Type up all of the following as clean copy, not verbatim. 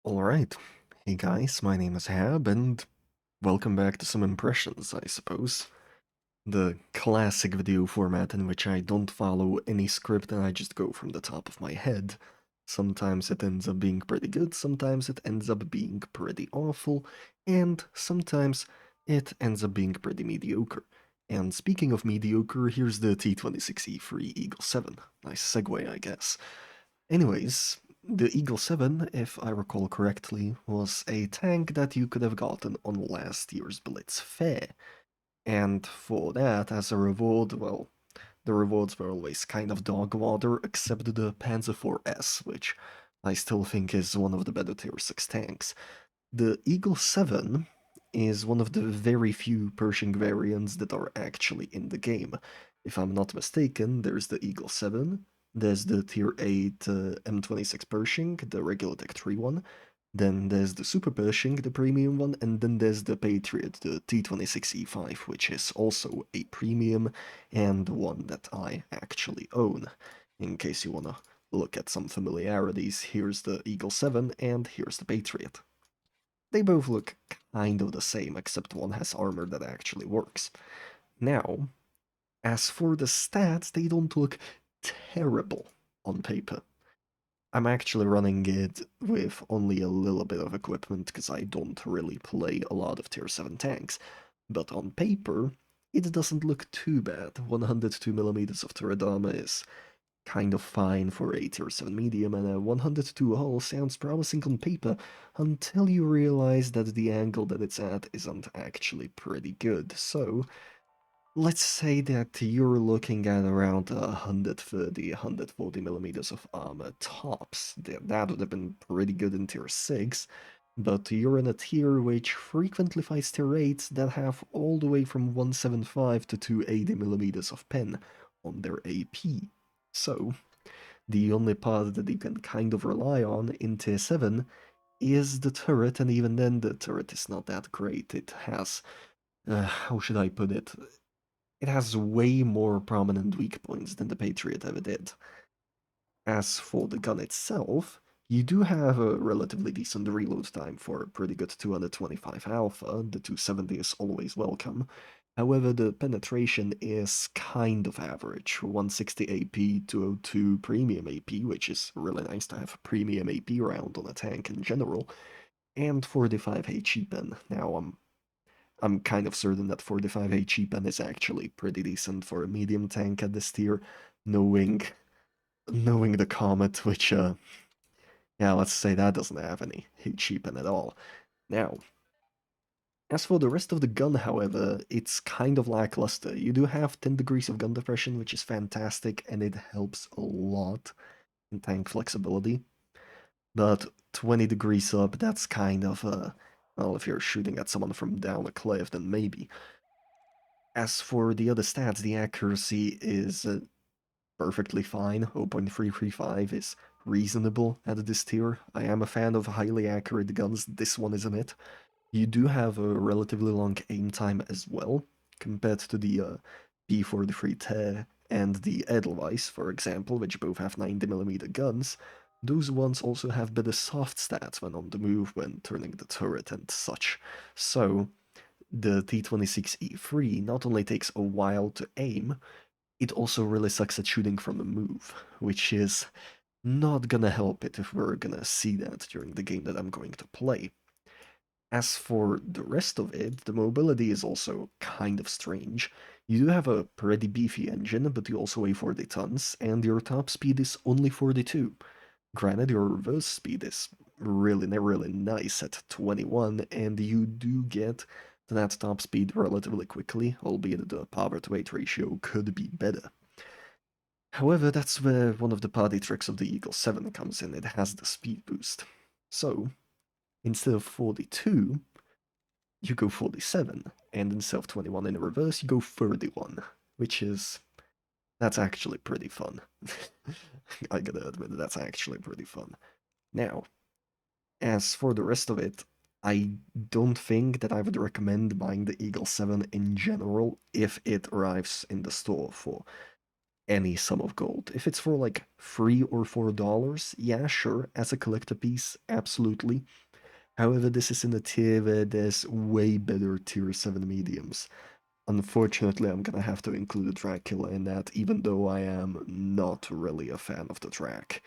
Alright. Hey guys, my name is Hab, and welcome back to some impressions, I suppose. The classic video format in which I don't follow any script and I just go from the top of my head. Sometimes it ends up being pretty good, sometimes it ends up being pretty awful, and sometimes it ends up being pretty mediocre. And speaking of mediocre, here's the T26E3 Eagle 7. Nice segue, I guess. Anyways, the Eagle 7, if I recall correctly, was a tank that you could have gotten on last year's Blitz fair. And for that, as a reward, well, the rewards were always kind of dog water, except the Panzer IV-S, which I still think is one of the better tier 6 tanks. The Eagle 7 is one of the very few Pershing variants that are actually in the game. If I'm not mistaken, there's the Eagle 7, there's the Tier 8 M26 Pershing, the regular Tech 3 one, then there's the Super Pershing, the premium one, and then there's the Patriot, the T26E5, which is also a premium and one that I actually own. In case you wanna look at some familiarities, here's the Eagle 7 and here's the Patriot. They both look kind of the same, except one has armor that actually works. Now, as for the stats, they don't look terrible on paper. I'm actually running it with only a little bit of equipment because I don't really play a lot of tier 7 tanks, but on paper, it doesn't look too bad. 102mm of turret armor is kind of fine for a tier 7 medium, and a 102 hull sounds promising on paper until you realize that the angle that it's at isn't actually pretty good. So, let's say that you're looking at around 130, 140mm of armor tops. That would have been pretty good in tier 6, but you're in a tier which frequently fights tier 8s that have all the way from 175 to 280mm of pen on their AP. So, the only part that you can kind of rely on in tier 7 is the turret, and even then the turret is not that great. It has, how should I put it? It has way more prominent weak points than the Patriot ever did. As for the gun itself, you do have a relatively decent reload time for a pretty good 225 alpha. The 270 is always welcome. However, the penetration is kind of average. 160 AP, 202 premium AP, which is really nice to have a premium AP round on a tank in general, and 45 HE pen. Now, I'm kind of certain that 45 HE pen is actually pretty decent for a medium tank at this tier, knowing the Comet, which, yeah, let's say that doesn't have any HE pen at all. Now, as for the rest of the gun, however, it's kind of lackluster. You do have 10 degrees of gun depression, which is fantastic, and it helps a lot in tank flexibility. But 20 degrees up, that's kind of, well, if you're shooting at someone from down a cliff, then maybe. As for the other stats, the accuracy is perfectly fine. 0.335 is reasonable at this tier. I am a fan of highly accurate guns, this one isn't it. You do have a relatively long aim time as well, compared to the P43T and the Edelweiss, for example, which both have 90mm guns. Those ones also have better soft stats when on the move, when turning the turret and such. So, the T26E3 not only takes a while to aim, it also really sucks at shooting from a move, which is not gonna help it if we're gonna see that during the game that I'm going to play. As for the rest of it, the mobility is also kind of strange. You do have a pretty beefy engine, but you also weigh 40 tons, and your top speed is only 42. Granted, your reverse speed is really nice at 21, and you do get to that top speed relatively quickly, albeit the power to weight ratio could be better. However, that's where one of the party tricks of the Eagle 7 comes in. It has the speed boost. So, instead of 42, you go 47, and instead of 21 in reverse, you go 31, which is, that's actually pretty fun. I gotta admit, that's actually pretty fun. Now, as for the rest of it, I don't think that I would recommend buying the Eagle 7 in general if it arrives in the store for any sum of gold. If it's for like $3 or $4, yeah, sure, as a collector piece, absolutely. However, this is in a tier where there's way better tier 7 mediums. Unfortunately, I'm gonna have to include a Dracula in that, even though I am not really a fan of the track.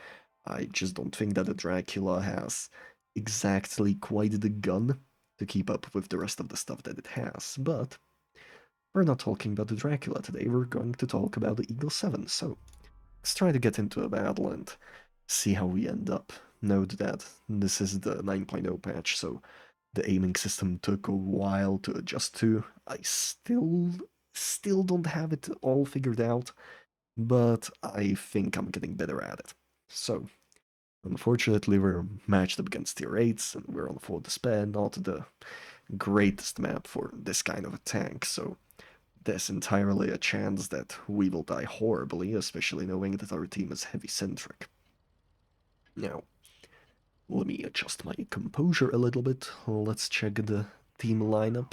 I just don't think that the Dracula has exactly quite the gun to keep up with the rest of the stuff that it has, but we're not talking about the Dracula today, we're going to talk about the Eagle 7, so let's try to get into a battle and see how we end up. Note that this is the 9.0 patch, so the aiming system took a while to adjust to. I still don't have it all figured out, but I think I'm getting better at it. So, unfortunately, we're matched up against tier 8s, and we're on full despair, not the greatest map for this kind of a tank, so there's entirely a chance that we will die horribly, especially knowing that our team is heavy-centric. Now, let me adjust my composure a little bit. Let's check the team lineup.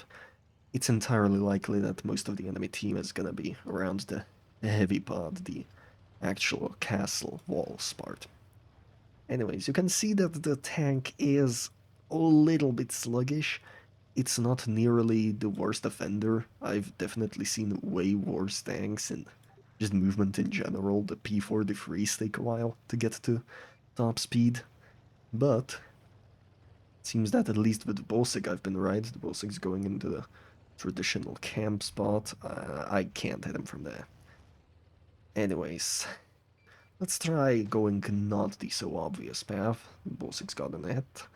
It's entirely likely that most of the enemy team is gonna be around the heavy part, the actual castle walls part. Anyways, you can see that the tank is a little bit sluggish. It's not nearly the worst offender. I've definitely seen way worse tanks and just movement in general. The P43s take a while to get to top speed, but it seems that at least with the Bolsig I've been right. The Bolsig's going into the traditional camp spot. I can't hit him from there. Anyways, let's try going not the so obvious path. Bolsig's got an hit.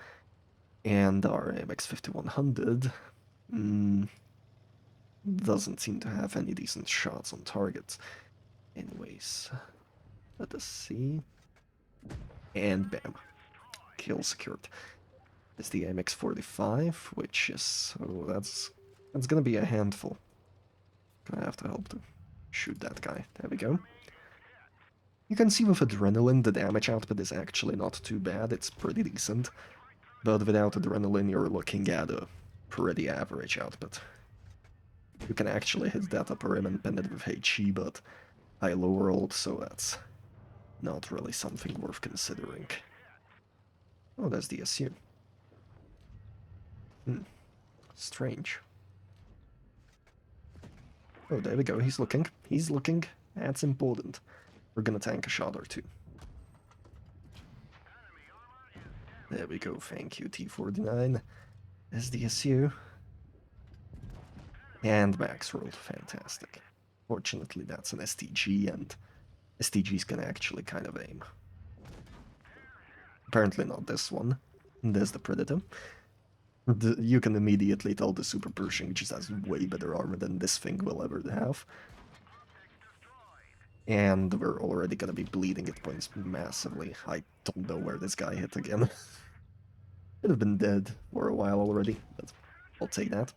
And our MX-5100 doesn't seem to have any decent shots on target. Anyways, let us see. And bam. Kill secured. It's the MX-45, which is... oh, that's gonna be a handful. Gonna have to help to shoot that guy. There we go. You can see with Adrenaline, the damage output is actually not too bad. It's pretty decent. But without Adrenaline, you're looking at a pretty average output. You can actually hit that upper rim and pen it with HE, but I lower ult, so that's not really something worth considering. Oh, that's the SU. Strange. Oh, there we go, he's looking. He's looking. That's important. We're gonna tank a shot or two. There we go, thank you, T49. There's the SU. And max roll, fantastic. Fortunately, that's an STG, and STG's can actually kind of aim. Apparently not this one. There's the Predator. You can immediately tell the Super Pershing just has way better armor than this thing will ever have. And we're already gonna be bleeding hit points massively. I don't know where this guy hit again. Could have been dead for a while already, but I'll take that.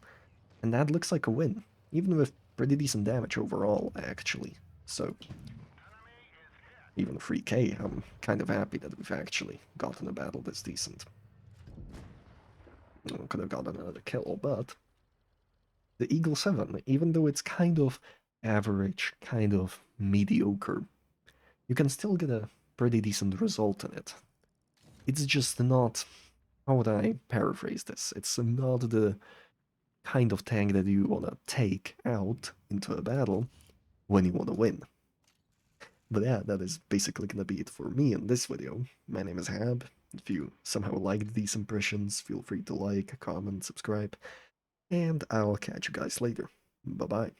And that looks like a win, even with pretty decent damage overall, actually. So, even 3k, I'm kind of happy that we've actually gotten a battle this decent. Could have gotten another kill, but the Eagle 7, even though it's kind of average, kind of mediocre, you can still get a pretty decent result in it. It's just not, how would I paraphrase this? It's not the kind of tank that you want to take out into a battle when you want to win. But yeah, that is basically gonna be it for me in this video. My name is Hab. If you somehow liked these impressions, feel free to like, comment, subscribe, and I'll catch you guys later. Bye bye.